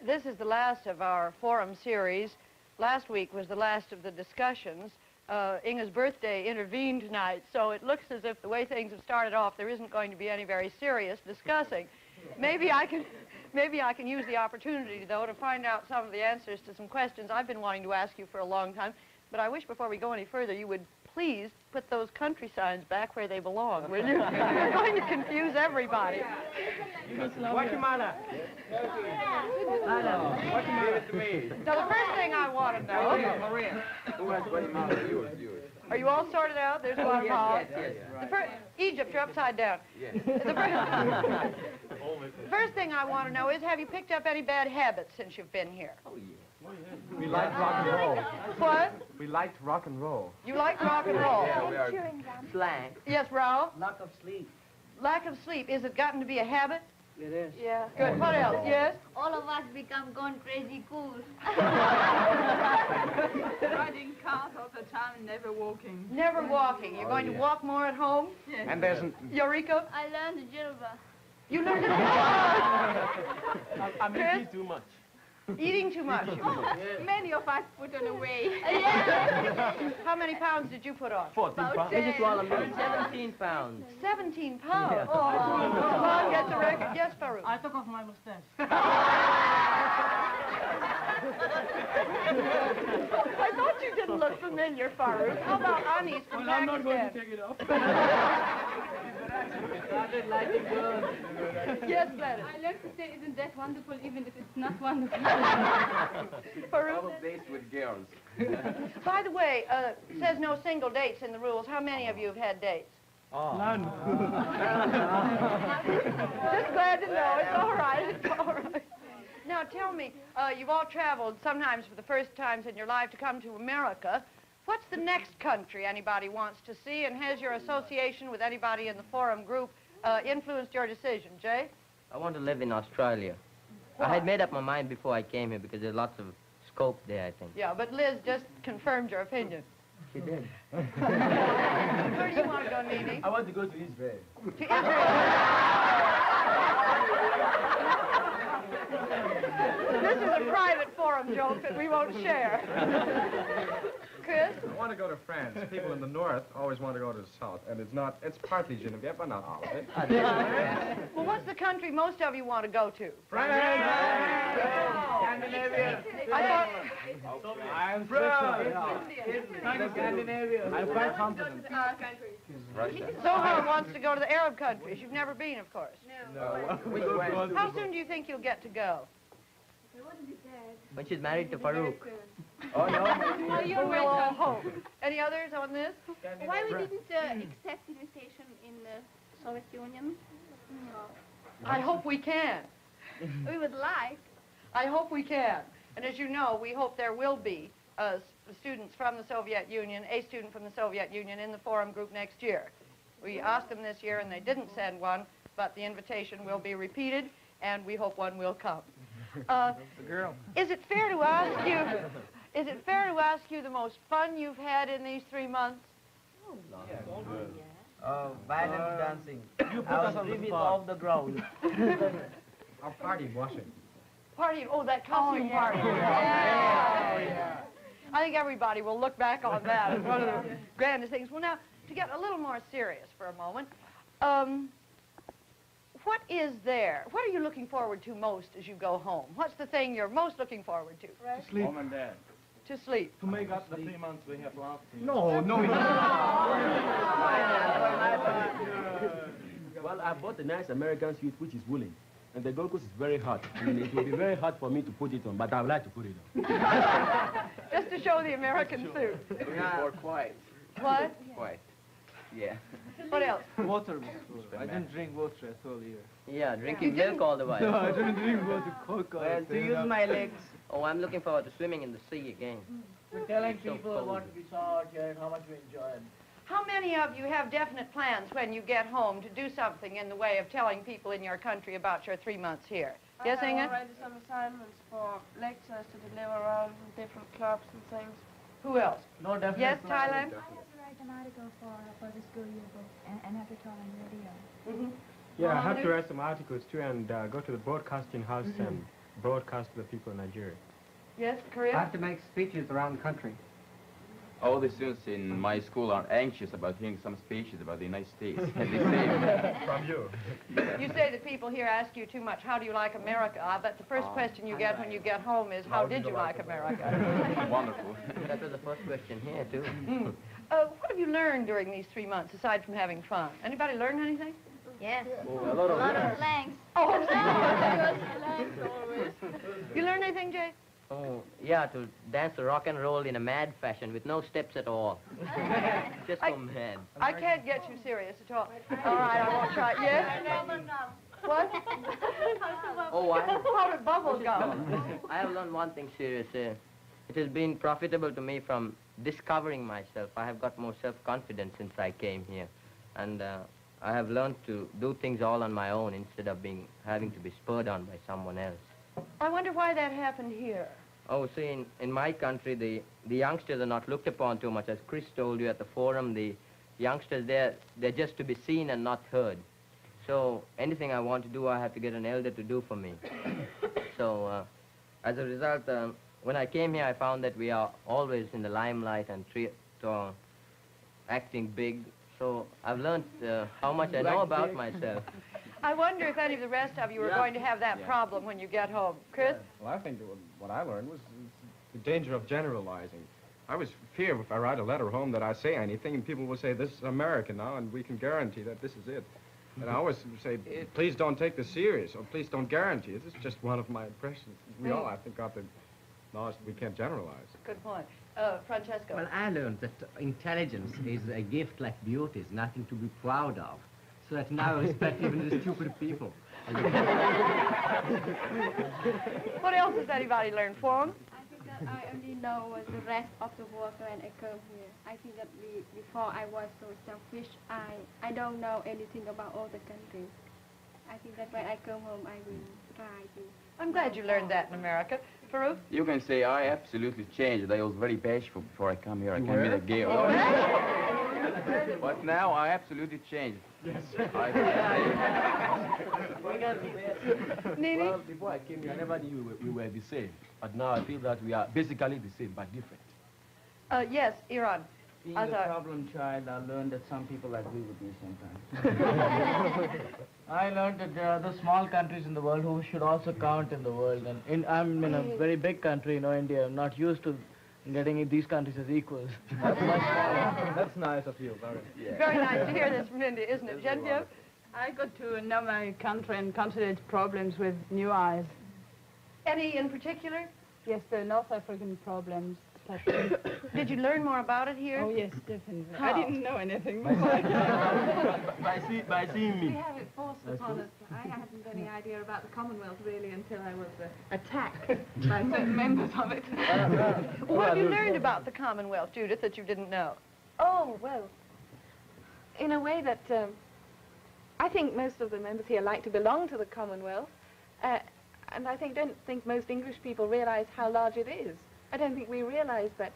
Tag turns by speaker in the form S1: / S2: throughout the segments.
S1: This is the last of our forum series. Last week was the last of the discussions. Inge's birthday intervened tonight, so it looks as if the way things have started off, there isn't going to be any very serious discussing. Maybe I can use the opportunity, though, to find out some of the answers to some questions I've been wanting to ask you for a long time. But I wish before we go any further, you would please put those country signs back where they belong, will you? You're going to confuse everybody.
S2: Guatemala. Guatemala to me.
S1: Now, the first thing I want to know...
S2: Korea. Who has Guatemala? Yours.
S1: Are you all sorted out? There's Guatemala.
S2: Yes.
S1: Egypt, you're upside down.
S2: Yes.
S1: The first thing I want to know is, have you picked up any bad habits since you've been here?
S2: Oh, yeah.
S3: We like rock and roll.
S1: What?
S3: We liked rock and roll.
S1: You like rock and roll?
S2: Yeah, we are.
S4: Slang.
S1: Yes, Raoul?
S4: Lack of sleep.
S1: Lack of sleep. Is it gotten to be a habit?
S4: It is.
S1: Yeah. Good. What else? Yes?
S5: All of us become gone crazy cool.
S6: Riding cars all the time, never walking.
S1: Never walking. You're going to walk more at home?
S6: Yes.
S3: And there's an...
S1: Eureka?
S5: I learned Jilva.
S1: You learned to
S3: I'm eating too much.
S1: Eating too much.
S6: Many of us put on away.
S1: How many pounds did you put on?
S3: 14 pounds.
S4: Mrs. Wallaby, 17 pounds.
S1: 17 pounds. Yeah. Oh, come on, get the record. Yes, Farouk.
S7: I took off my mustache.
S1: I thought you didn't look familiar, Farouk. How about Anis from Pakistan?
S7: I'm not going to take it off.
S4: Started lighting girls.
S1: Yes, Gladys.
S6: I learned to say, isn't that wonderful, even if it's not wonderful.
S1: Farouk?
S2: All based with girls.
S1: By the way, says no single dates in the rules. How many of you have had dates?
S7: None.
S1: Just glad to know. It's all right. It's all right. Now, tell me, you've all traveled sometimes for the first times in your life to come to America. What's the next country anybody wants to see, and has your association with anybody in the forum group influenced your decision? Jay?
S4: I want to live in Australia.
S1: Why?
S4: I had made up my mind before I came here because there's lots of scope there, I think.
S1: Yeah, but Liz just confirmed your opinion.
S4: She did.
S1: Where do you want to go, Nene?
S3: I want to go to Israel.
S1: To Israel. This is a private forum joke that we won't share. Chris?
S3: I want to go to France. People in the north always want to go to the south, and it's partly Genevieve, but not all of it.
S1: Well, what's the country most of you want to go to?
S3: France!
S2: Scandinavia.
S1: I thought...
S3: I'm Scandinavia. I'm quite confident.
S2: Russia.
S1: Zohar wants to go to the Arab countries. You've never been, of course.
S2: No.
S1: How soon do you think you'll get to go?
S4: When she's married to Farouk.
S2: Oh, no.
S1: Well, we'll all hope. Any others on this?
S5: Why we didn't accept invitation in the Soviet Union?
S1: I hope we can.
S5: We would like.
S1: I hope we can. And as you know, we hope there will be students from the Soviet Union, a student from the Soviet Union in the forum group next year. We asked them this year and they didn't send one, but the invitation will be repeated and we hope one will come. Is it fair to ask you, the most fun you've had in these 3 months?
S4: Violent dancing. You put us on the spot. Off the ground.
S3: Our party washing.
S1: Party, oh, that costume party. Yeah. I think everybody will look back on that as one of the grandest things. Well, now, to get a little more serious for a moment, what is there? What are you looking forward to most as you go home? What's the thing you're most looking forward to?
S7: To sleep.
S3: Mom and Dad.
S1: To sleep.
S7: To make up the 3 months we have lost.
S3: No.
S8: Well, I bought a nice American suit which is woolen. And the Gold Coast is very hot. And it will be very hard for me to put it on, but I would like to put it on.
S1: Just to show the American suit.
S2: Or quiet.
S1: What?
S2: Quiet. Yeah.
S1: What else?
S7: Water. I didn't drink water at all here.
S4: Yeah, drinking milk all the while.
S7: No, I didn't drink water. Coca.
S4: Well, to use my legs. Oh, I'm looking forward to swimming in the sea again.
S9: We're telling
S4: So
S9: people
S4: cold.
S9: what we saw out here and how much we enjoyed.
S1: How many of you have definite plans when you get home to do something in the way of telling people in your country about your 3 months here? Yes, Inge?
S6: I have already some assignments for lectures to deliver around in different clubs and things.
S1: Who else?
S9: No definite
S1: Yes,
S9: plan.
S1: Thailand?
S10: I have to write an article for the school yearbook and have to talk on radio.
S3: Yeah, I have to write some articles too and go to the broadcasting house and broadcast to the people in Nigeria.
S1: Yes,
S11: I
S1: Korea?
S11: have to make speeches around the country.
S2: All the students in my school are anxious about hearing some speeches about the United States. And they say,
S3: From you.
S1: You say that people here ask you too much, how do you like America? I bet the first question you get when you get home is, how did you like America?
S2: wonderful.
S4: That was the first question here, too.
S1: What have you learned during these 3 months, aside from having fun? Anybody learn anything?
S5: Yes.
S8: A lot of
S5: slangs.
S1: Oh,
S6: Slangs always.
S1: you learn anything, Jay?
S4: Oh, yeah, to dance rock and roll in a mad fashion with no steps at all. Just so mad.
S1: I can't get you serious at all. All right, I won't try. Yes? What?
S4: Oh,
S1: How did bubbles go?
S4: I have learned one thing serious. It has been profitable to me from discovering myself. I have got more self-confidence since I came here. And I have learned to do things all on my own instead of having to be spurred on by someone else.
S1: I wonder why that happened here.
S4: Oh, see, in my country, the youngsters are not looked upon too much. As Chris told you at the forum, the youngsters, they're just to be seen and not heard. So anything I want to do, I have to get an elder to do for me. So as a result, when I came here, I found that we are always in the limelight and acting big. So I've learned how much I know about myself.
S1: I wonder if any of the rest of you are going to have that problem when you get home. Chris?
S3: Well, I think that what I learned was the danger of generalizing. I always fear if I write a letter home that I say anything and people will say, this is America now and we can guarantee that this is it. And I always say, please don't take this serious or please don't guarantee it. This is just one of my impressions. We all, I think, got the knowledge that we can't generalize.
S1: Good point. Francesco?
S11: Well, I learned that intelligence is a gift like beauty, is nothing to be proud of. So that now I respect even the stupid people.
S1: What else has anybody learned, Fawn?
S6: I think that I only know the rest of the world when I come here. I think that before I was so selfish, I don't know anything about all the countries. I think that when I come home, I will try to...
S1: I'm glad you learned that in America. Farouk?
S2: You can say I absolutely changed. I was very bashful before I come here. I came with a gay. But now I absolutely changed. Yes.
S1: Nini?
S8: Well, before I came here, I never knew we were the same. But now I feel that we are basically the same, but different.
S1: Yes, Iran.
S9: Being a problem child, I learned that some people agree with me sometimes. I learned that there are other small countries in the world who should also count in the world. And I'm in a very big country, India. I'm not used to getting these countries as equals.
S3: That's nice of you, very.
S2: Yeah.
S1: Very nice to hear this from India, isn't it? Genevieve?
S6: I got to know my country and consider its problems with new eyes.
S1: Any in particular?
S6: Yes, the North African problems.
S1: Did you learn more about it here?
S6: Oh, yes, definitely.
S1: How?
S6: I didn't know anything.
S8: By seeing
S12: We
S8: me.
S12: have it forced upon us. I hadn't any idea about the Commonwealth, really, until I was attacked by certain members of it.
S1: What have you learned about the Commonwealth, Judith, that you didn't know?
S12: Oh, well, in a way that I think most of the members here like to belong to the Commonwealth, and I don't think most English people realize how large it is. I don't think we realize that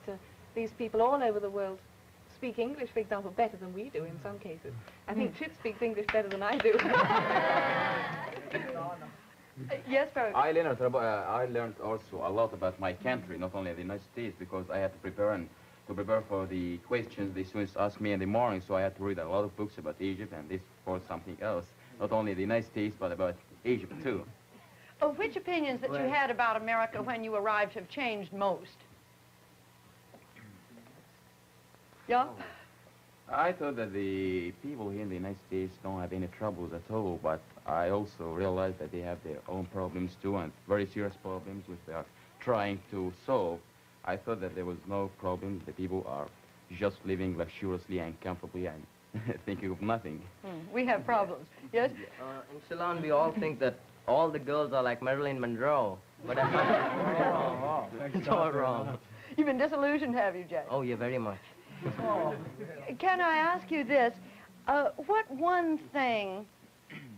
S12: these people all over the world speak English, for example, better than we do in some cases. I think Chip speaks English better than I do.
S1: Yes, Farouk?
S2: I learned also a lot about my country, not only the United States, because I had to prepare for the questions the students asked me in the morning, so I had to read a lot of books about Egypt, and this for something else, not only the United States, but about Egypt too.
S1: Oh, which opinions that you had about America when you arrived have changed most? Yeah?
S2: I thought that the people here in the United States don't have any troubles at all, but I also realized that they have their own problems too, and very serious problems which they are trying to solve. I thought that there was no problem. The people are just living luxuriously and comfortably and thinking of nothing.
S1: We have problems. Yes?
S4: In Ceylon, we all think that all the girls are like Marilyn Monroe. But it's all wrong.
S1: You've been disillusioned, have you, Jay?
S4: Oh, yeah, very much.
S1: Can I ask you this? What one thing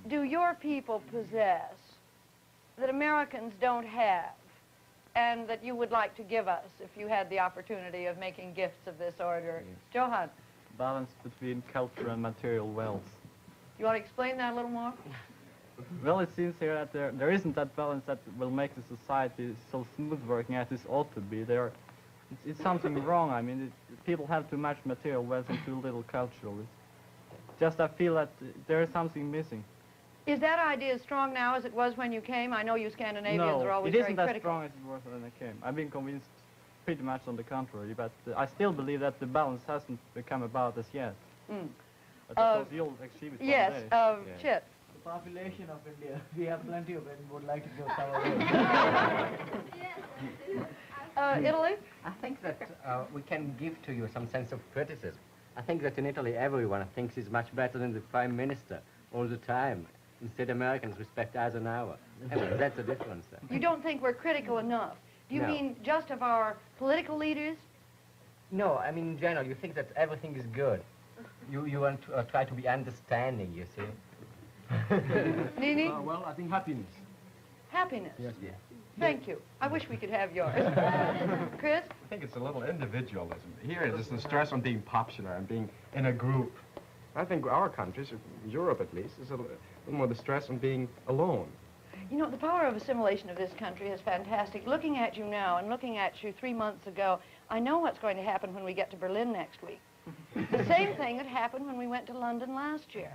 S1: do your people possess that Americans don't have and that you would like to give us if you had the opportunity of making gifts of this order? Johan?
S7: Balance between culture and material wealth.
S1: You want to explain that a little more?
S7: Well, it seems here that there isn't that balance that will make the society so smooth working as it ought to be. It's something wrong. I mean, people have too much material wealth and too little cultural. Just I feel that there is something missing.
S1: Is that idea as strong now as it was when you came? I know you Scandinavians are always
S7: it
S1: very
S7: isn't that
S1: critical.
S7: strong as it was when I came. I've been convinced pretty much on the contrary, but I still believe that the balance hasn't become about as yet.
S1: Mm.
S7: But of course you'll achieve it
S1: Yes,
S7: one day.
S1: Chit.
S9: The population of India, we have plenty of it and would like to go somewhere else.
S1: Italy?
S11: I think that we can give to you some sense of criticism. I think that in Italy everyone thinks he's much better than the Prime Minister all the time. Instead, Americans respect Eisenhower. Anyway, that's the difference there.
S1: You don't think we're critical enough? Do you
S11: No.
S1: mean just of our political leaders?
S11: No, I mean in general, you think that everything is good. You want to try to be understanding, you see.
S1: Nini?
S8: Well, I think happiness.
S1: Happiness.
S8: Yes, yeah.
S1: Thank you. I wish we could have yours. Chris?
S3: I think it's a little individualism. Here is the stress on being popular and being in a group. I think our countries, Europe at least, is a little more the stress on being alone.
S1: You know, the power of assimilation of this country is fantastic. Looking at you now and looking at you 3 months ago, I know what's going to happen when we get to Berlin next week. The same thing that happened when we went to London last year.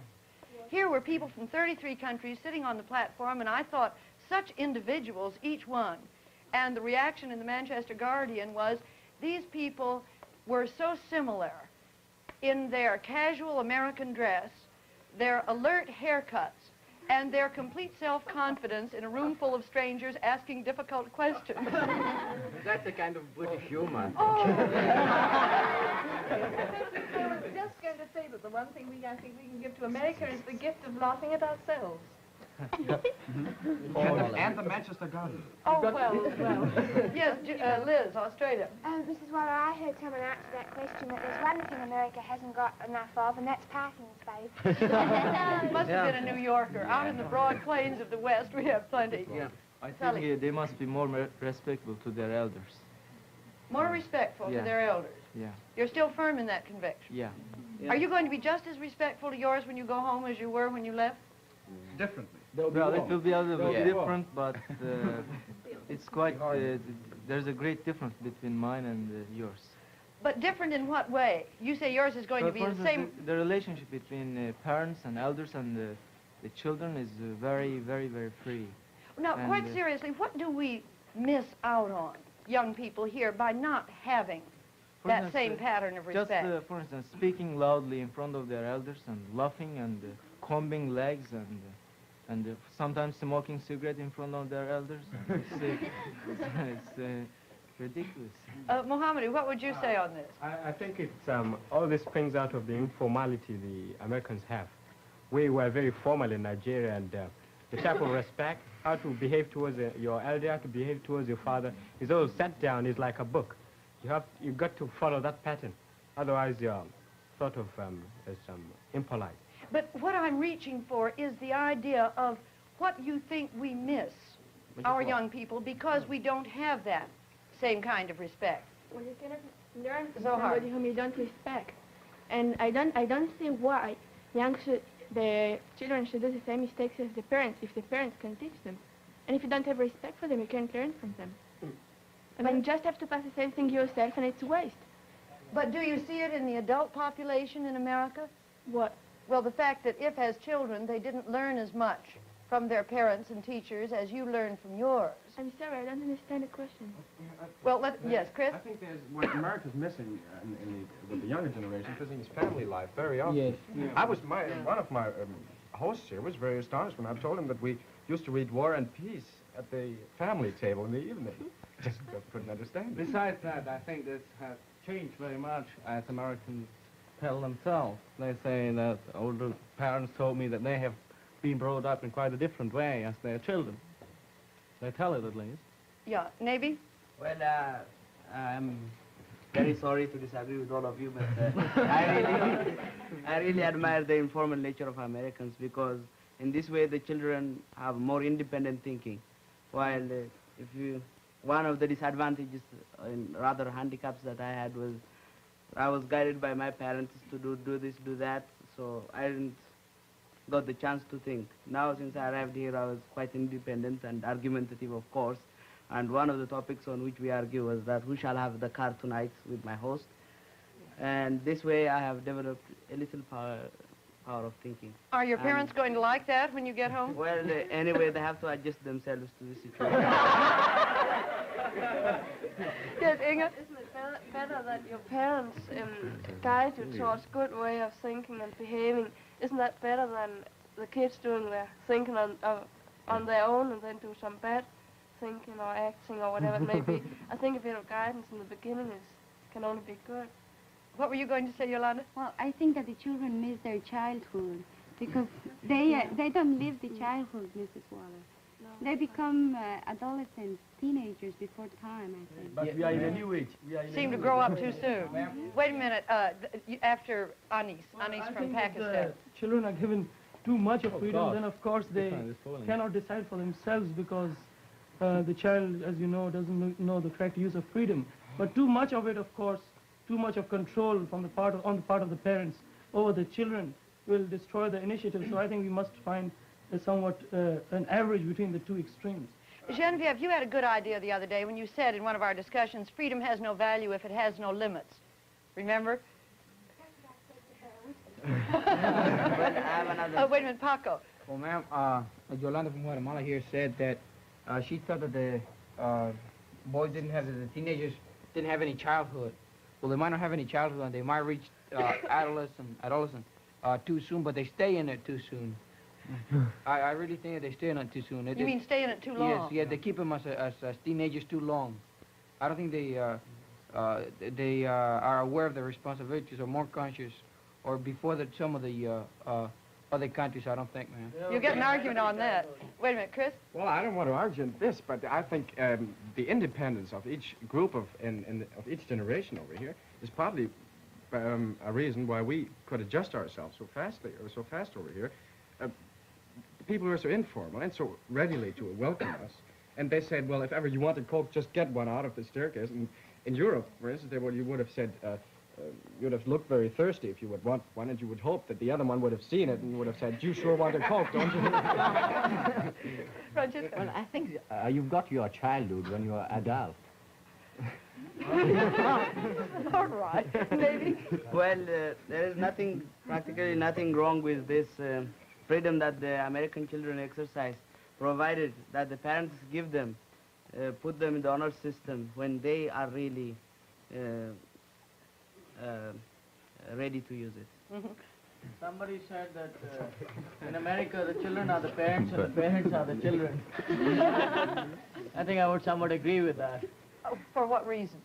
S1: Here were people from 33 countries sitting on the platform, and I thought such individuals, each one. And the reaction in the Manchester Guardian was, these people were so similar in their casual American dress, their alert haircuts, and their complete self-confidence in a room full of strangers asking difficult questions.
S11: That's the kind of British humor.
S1: Oh.
S12: I was just going to say that the one thing I think we can give to America is the gift of laughing at ourselves.
S3: And the Manchester Guardian.
S1: Oh, well. Yes, Liz, Australia.
S10: Mrs. Waller, I heard someone answer that question that there's one thing America hasn't got enough of, and that's parking space.
S1: Must have been a New Yorker. Out in the broad plains of the West, we have plenty.
S9: Yeah. I
S1: Sally.
S9: think they must be more respectful to their elders.
S1: More respectful to
S9: Yeah.
S1: their elders.
S9: Yeah.
S1: You're still firm in that conviction.
S9: Yeah.
S1: Are you going to be just as respectful to yours when you go home as you were when you left?
S3: Differently.
S9: Well, it will be a little
S3: Yeah.
S9: different, but it's quite, there's a great difference between mine and yours.
S1: But different in what way? You say yours is going
S9: So
S1: to be
S9: for
S1: the
S9: instance,
S1: same...
S9: the relationship between parents and elders and the children is very, very, very free.
S1: Now,
S9: And,
S1: quite seriously, what do we miss out on, young people here, by not having
S9: For
S1: that
S9: instance,
S1: same pattern of respect?
S9: Just, for instance, speaking loudly in front of their elders and laughing and combing legs and sometimes smoking cigarette in front of their elders. It's ridiculous.
S1: Mohammed, what would you say on this?
S13: I think it's all this springs out of the informality the Americans have. We were very formal in Nigeria, and the type of respect, how to behave towards your elder, how to behave towards your father, is all set down. It's like a book. You've got to follow that pattern. Otherwise, you're sort of impolite.
S1: But what I'm reaching for is the idea of what you think we miss, our young people, because we don't have that same kind of respect.
S6: Well, you cannot learn from
S1: So hard.
S6: somebody whom you don't respect. And I don't see why the children should do the same mistakes as the parents if the parents can teach them. And if you don't have respect for them, you can't learn from them. I mean, you just have to pass the same thing yourself, and it's a waste.
S1: But do you see it in the adult population in America?
S6: What?
S1: Well, the fact that if, as children, they didn't learn as much from their parents and teachers as you learned from yours.
S6: I'm sorry, I don't understand the question.
S1: Well, yes, Chris?
S3: I think there's what America's missing with the younger generation, missing is family life very often.
S9: Yes.
S3: One of my hosts here was very astonished when I told him that we used to read War and Peace at the family table in the evening. Just couldn't understand it.
S7: Besides that, I think this has changed very much as Americans tell themselves. They say that older parents told me that they have been brought up in quite a different way as their children. They tell it at least.
S1: Yeah, Navy?
S9: Well, I'm
S14: very sorry to disagree with all of you, but I really admire the informal nature of Americans, because in this way the children have more independent thinking. While one of the disadvantages and rather handicaps that I had was I was guided by my parents to do this, do that, so I didn't got the chance to think. Now, since I arrived here, I was quite independent and argumentative, of course. And one of the topics on which we argue was that who shall have the car tonight with my host. And this way, I have developed a little power of thinking.
S1: Are your parents going to like that when you get home?
S14: Well, anyway, they have to adjust themselves to the situation.
S6: Yes, Inge? Isn't it better that your parents guide you towards good way of thinking and behaving? Isn't that better than the kids doing their thinking on their own and then do some bad thinking or acting or whatever it may be? I think a bit of guidance in the beginning can only be good.
S1: What were you going to say, Yolanda?
S15: Well, I think that the children miss their childhood because they don't live the childhood, Mrs. Waller.
S6: No.
S15: They become adolescents, teenagers before time, I think.
S8: But we are in a new age.
S1: Seem to grow up too soon. Wait a minute. After Anis from Pakistan.
S16: If the children are given too much of freedom, then of course they cannot decide for themselves because the child, as you know, doesn't know the correct use of freedom. But too much of it, of course, too much of control on the part of the parents over the children will destroy the initiative. So I think we must find somewhat an average between the two extremes.
S1: Genevieve, you had a good idea the other day when you said in one of our discussions, freedom has no value if it has no limits. Remember? Oh, wait a minute, Paco.
S9: Well, ma'am, Yolanda from Guatemala here said that she thought that the boys the teenagers didn't have any childhood. Well, they might not have any childhood, and they might reach adolescence too soon, but they stay in it too soon. I really think that they stay in it too soon.
S1: You mean stay in it too long?
S9: Yes, yeah, they keep them as teenagers too long. I don't think they are aware of their responsibilities or more conscious, or before some of the other countries. I don't think, man.
S1: You'll get an argument on that. Wait a minute, Chris.
S3: Well, I don't want to argue on this, but I think the independence of each group of each generation over here is partly a reason why we could adjust ourselves so fast over here. People were so informal and so readily to welcome us, and they said, well, if ever you want a Coke, just get one out of the staircase. And in Europe, for instance, you would have said, you would have looked very thirsty if you would want one, and you would hope that the other one would have seen it and you would have said, you sure want a Coke, don't you?
S1: Francesca?
S11: Well, I think you've got your childhood when you're adult.
S1: All right, maybe.
S14: Well, there is practically nothing wrong with this freedom that the American children exercise, provided that the parents give them, put them in the honor system when they are really ready to use it.
S1: Mm-hmm.
S9: Somebody said that in America the children are the parents and the parents are the children. I think I would somewhat agree with that.
S1: Oh, for what reason?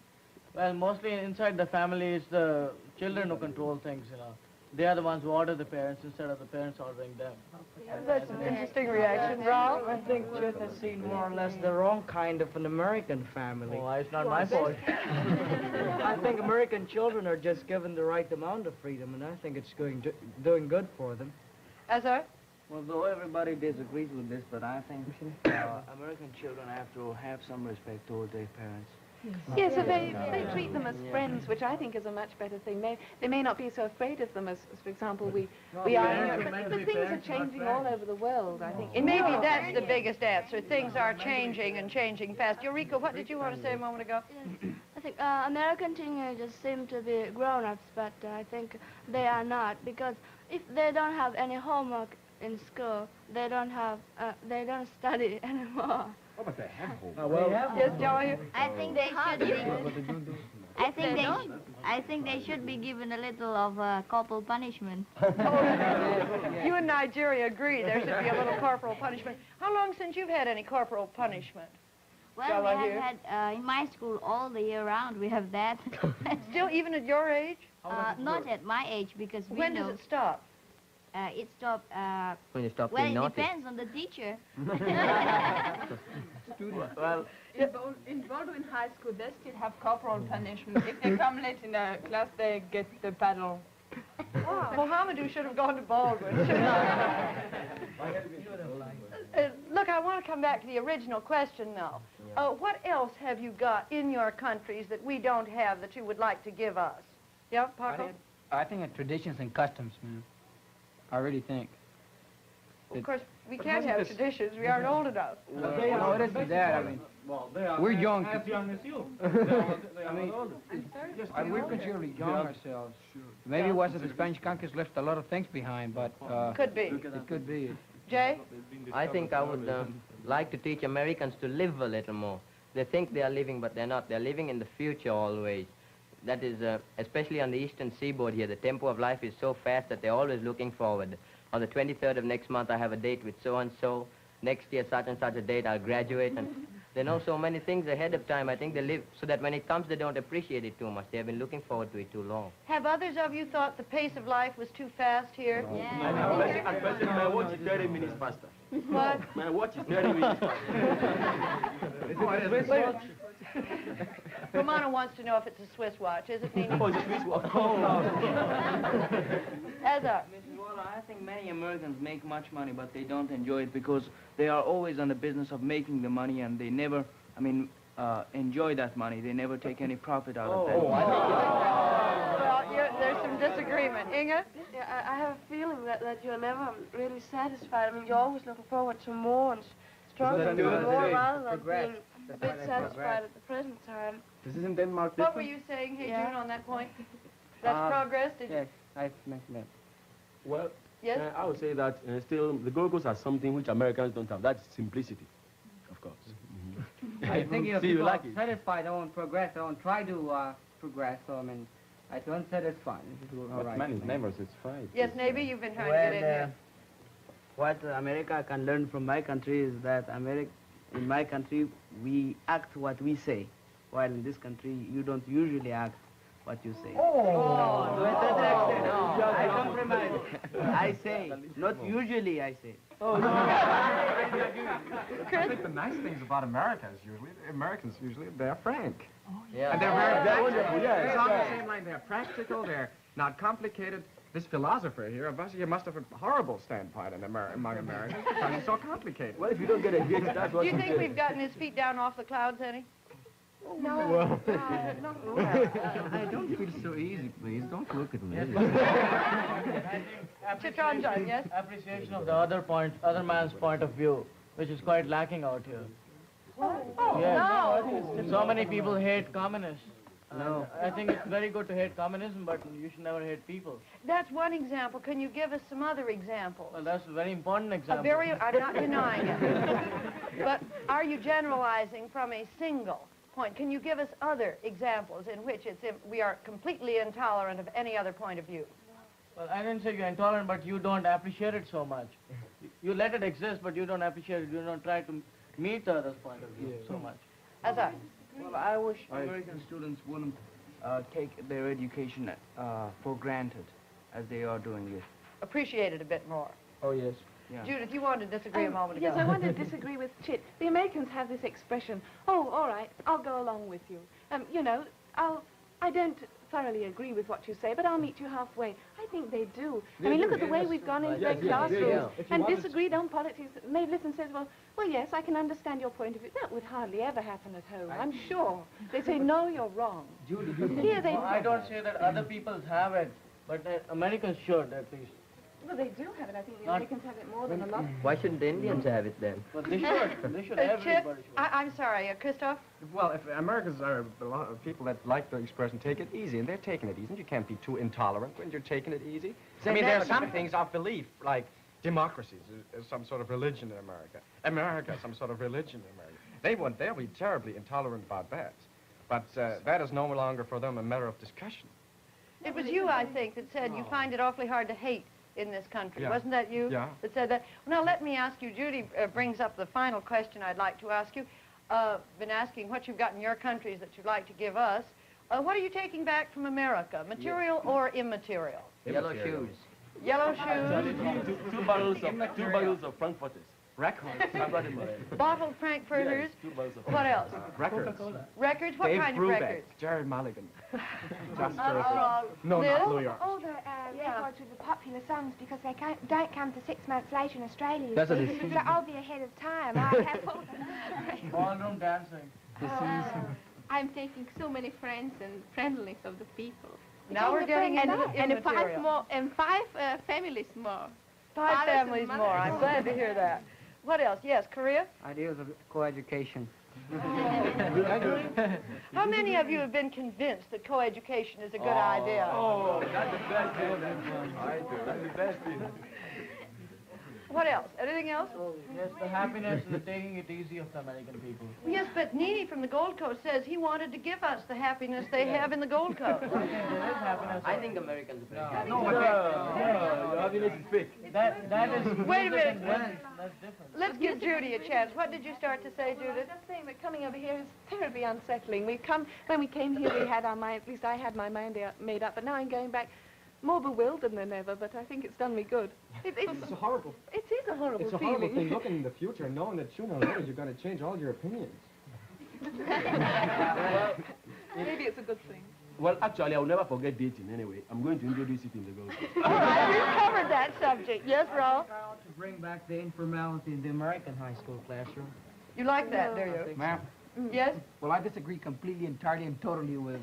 S9: Well, mostly inside the family it's the children who control things, you know. They are the ones who order the parents instead of the parents ordering them.
S1: That's an interesting reaction. Ralph?
S17: I think Judith has seen more or less the wrong kind of an American family.
S9: Well, it's not my fault.
S17: I think American children are just given the right amount of freedom, and I think it's doing good for them.
S1: Azar?
S14: Well, though everybody disagrees with this, but I think American children have to have some respect toward their parents.
S12: Yes, so they treat them as friends, which I think is a much better thing. They may not be so afraid of them as for example, we are here. But things are changing all over the world, I think.
S1: And maybe that's the biggest answer. Things are changing and changing fast. Eureka, what did you want to say a moment ago?
S18: I think American teenagers seem to be grown-ups, but I think they are not, because if they don't have any homework in school, they don't study anymore.
S3: Oh, but they have hope.
S1: Yes, Joey?
S19: I think they should be. I think they should be given a little of corporal punishment.
S1: You in Nigeria agree there should be a little corporal punishment. How long since you've had any corporal punishment?
S19: Well, we have had, in my school, all the year round, we have that.
S1: Still, even at your age?
S19: Not at my age, because we
S1: When
S19: know...
S1: does it stop?
S19: It stopped,
S4: when you stop
S19: well,
S4: being
S19: it
S4: naughty.
S19: depends on the teacher.
S14: Well,
S20: in Baldwin High School, they still have corporal punishment. If they come late in the class, they get the paddle.
S1: Mohamedou should have gone to Baldwin. Look, I want to come back to the original question now. What else have you got in your countries that we don't have that you would like to give us? Yeah, Paco?
S9: I think traditions and customs, man. I really think.
S1: Of course, we can't have traditions. We aren't old enough.
S9: No, it isn't that. I mean,
S16: We're
S9: young.
S16: As young as you.
S9: I mean, we're considerably young ourselves. Maybe it was that the Spanish conquest left a lot of things behind, but...
S1: Could be.
S9: It could be.
S1: Jay?
S4: I think I would like to teach Americans to live a little more. They think they are living, but they're not. They're living in the future always. That is, especially on the eastern seaboard here, the tempo of life is so fast that they're always looking forward. On the 23rd of next month, I have a date with so-and-so. Next year, such and such a date, I'll graduate. And they know so many things ahead of time. I think they live so that when it comes, they don't appreciate it too much. They have been looking forward to it too long.
S1: Have others of you thought the pace of life was too fast here?
S8: And my watch is 30 minutes faster.
S1: What?
S8: My watch is 30 minutes faster.
S1: Romano wants to know if it's a Swiss watch. Is it, Nini?
S8: Oh, it's a Swiss watch.
S1: Ezra.
S14: Mrs. Waller, I think many Americans make much money, but they don't enjoy it because they are always on the business of making the money, and they never, enjoy that money. They never take any profit out of that.
S1: Well, there's some disagreement. Inge?
S6: Yeah, I have a feeling that you're never really satisfied. I mean, you're always looking forward to more and stronger more rather than being a bit satisfied at the present time.
S8: This is in Denmark.
S1: What were you saying, hey, June, on that point? That's progress? Did
S14: Yes, I mentioned that.
S8: Well,
S1: Yes?
S8: I would say that still the Go-Go's are something which Americans don't have. That's simplicity, of course.
S17: I think if
S8: See, you
S17: people
S8: like
S17: are
S8: it.
S17: satisfied, they won't progress, they won't try to progress, so I mean, I don't satisfy. All right.
S2: Man is never satisfied.
S1: Yes, Navy, you've been trying to get in here.
S14: What America can learn from my country is that in my country, we act what we say, while in this country, you don't usually act what you say. I compromise. I say, not usually I say.
S3: I think the nice things about Americans usually, they're frank.
S4: Yeah.
S3: And they're very
S8: wonderful, yeah.
S3: It's on the same line. They're practical. They're not complicated. This philosopher here, he must have a horrible standpoint among Americans because he's so complicated.
S8: Well, if you don't get a hit, that's what
S1: Do you think we've gotten his feet down off the clouds any?
S6: No,
S9: I don't feel so easy, please. Don't look at me.
S1: Chitranjan, yes?
S17: Appreciation of the other man's point of view, which is quite lacking out here. So many people hate communists.
S14: No.
S17: I think it's very good to hate communism, but you should never hate people.
S1: That's one example. Can you give us some other examples?
S17: Well, that's a very important example.
S1: I'm not denying it. But are you generalizing from a single point? Can you give us other examples in which we are completely intolerant of any other point of view?
S17: Well, I didn't say you're intolerant, but you don't appreciate it so much. You let it exist, but you don't appreciate it. You don't try to meet the other's point of view so much.
S1: Azar.
S14: Well, I wish American students wouldn't take their education for granted as they are doing it.
S1: Appreciate it a bit more.
S14: Oh, yes. Yeah.
S1: Judith, you wanted to disagree a moment ago.
S12: Yes, I want to disagree with Chit. The Americans have this expression, oh, all right, I'll go along with you. I don't thoroughly agree with what you say, but I'll meet you halfway. I think they do. I mean, look at the way we've gone into their classrooms and disagreed on politics. And they listen and says, well, yes, I can understand your point of view. That would hardly ever happen at home, I'm sure. They say, no, you're wrong. Here they
S17: I don't say that other people have it, but Americans should, at least.
S12: Well, they do have it. I think the Americans have it more than a lot.
S4: Why shouldn't the Indians have it then?
S17: But they should. They should. Everybody should.
S1: I'm sorry, Christoph?
S3: Well, if Americans are a lot of people that like the expression take it easy, and they're taking it easy. You can't be too intolerant when you're taking it easy. I mean, there are some things of belief, like democracy is some sort of religion in America. America, some sort of religion in America. They'll be terribly intolerant about that. But that is no longer for them a matter of discussion.
S1: It was you, I think, that said you find it awfully hard to hate in this country.
S3: Yeah.
S1: Wasn't that you
S3: Yeah.
S1: that said that? Well, now, let me ask you, Judy brings up the final question I'd like to ask you. Been asking what you've got in your countries that you'd like to give us. What are you taking back from America, material or immaterial?
S4: Yellow shoes.
S1: Yellow shoes.
S8: Two bottles of Frankfurters.
S3: Records.
S1: Bottled Frankfurters. What else?
S3: Records.
S1: Records? What
S3: Dave
S1: kind
S3: Brubeck,
S1: of records?
S3: Jerry Mulligan. Just
S10: No,
S1: Liz?
S3: not Louis
S10: all the records with the popular songs because they don't come to 6 months later in Australia.
S8: That's what
S10: So
S8: it is.
S10: I'll be ahead of time. I have all the...
S17: Ballroom dancing.
S5: I'm taking so many friends and friendliness of the people.
S1: Now we're getting into the
S5: and
S1: immaterial.
S5: five families more.
S1: 5 families more. I'm glad to hear that. What else? Yes, Korea?
S9: Ideas of coeducation.
S1: How many of you have been convinced that coeducation is a good idea?
S8: Oh, that's the best thing. I do. That's the best thing.
S1: What else? Anything else?
S17: Yes, the happiness and the taking it easy of the American people.
S1: Yes, but Nini from the Gold Coast says he wanted to give us the happiness they have in the Gold Coast.
S4: I think Americans are very
S8: No, your happiness is fake.
S17: That is...
S1: Wait a minute.
S17: That's different.
S1: Let's give Judy a chance. What did you start to say, Judith?
S12: Just saying that coming over here is terribly unsettling. When we came here, we had our mind, at least I had my mind made up, but now I'm going back more bewildered than ever, but I think it's done me good.
S3: It's a horrible...
S12: It is a horrible
S3: It's a
S12: feeling.
S3: horrible thing looking in the future and knowing that sooner or later you're going to change all your opinions.
S12: Maybe it's a good thing.
S8: Well, actually, I'll never forget dating anyway. I'm going to introduce it in the Gold Coast.
S1: All right, we've covered that subject. Yes, Raul?
S9: To bring back the informality in the American high school classroom.
S1: You like that, do you?
S9: Ma'am?
S1: Yes?
S9: Well, I disagree completely, entirely, and totally with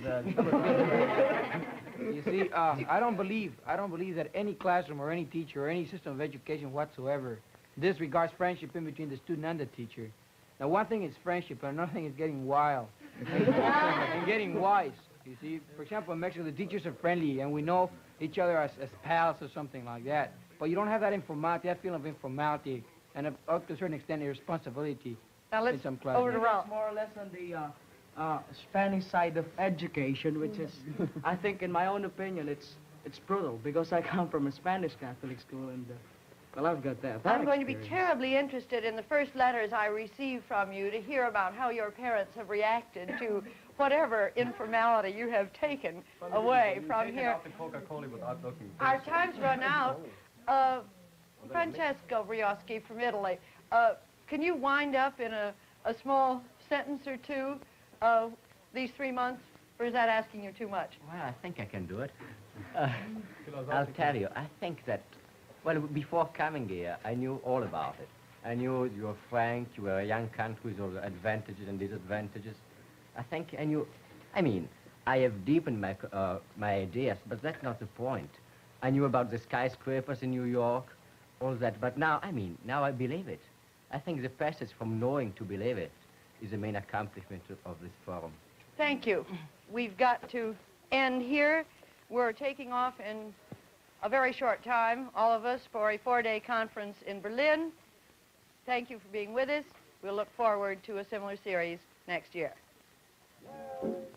S9: You see, I don't believe that any classroom or any teacher or any system of education whatsoever disregards friendship in between the student and the teacher. Now, one thing is friendship, and another thing is getting wild and getting wise. You see, for example, in Mexico, the teachers are friendly, and we know each other as pals or something like that. But you don't have that informality, that feeling of informality, and up to a certain extent, irresponsibility.
S1: Now let's
S9: in some classes.
S1: over to Raul.
S9: It's more or less on the Spanish side of education, which is, I think, in my own opinion, it's brutal because I come from a Spanish Catholic school, and well, I've got that.
S1: I'm going to be terribly interested in the first letters I receive from you to hear about how your parents have reacted to whatever informality you have taken away from here.
S3: Out the Coca-Cola without looking.
S1: Our time's run out. Francesco Brioschi from Italy, can you wind up in a small sentence or two these 3 months, or is that asking you too much?
S11: Well, I think I can do it. I'll tell you, I think that, well, before coming here, I knew all about it. I knew you were frank, you were a young country with all the advantages and disadvantages. I think I knew, I mean, I have deepened my ideas, but that's not the point. I knew about the skyscrapers in New York, all that, but now, I mean, now I believe it. I think the passage from knowing to believe it is the main accomplishment of this forum.
S1: Thank you. We've got to end here. We're taking off in a very short time, all of us, for a 4-day conference in Berlin. Thank you for being with us. We'll look forward to a similar series next year.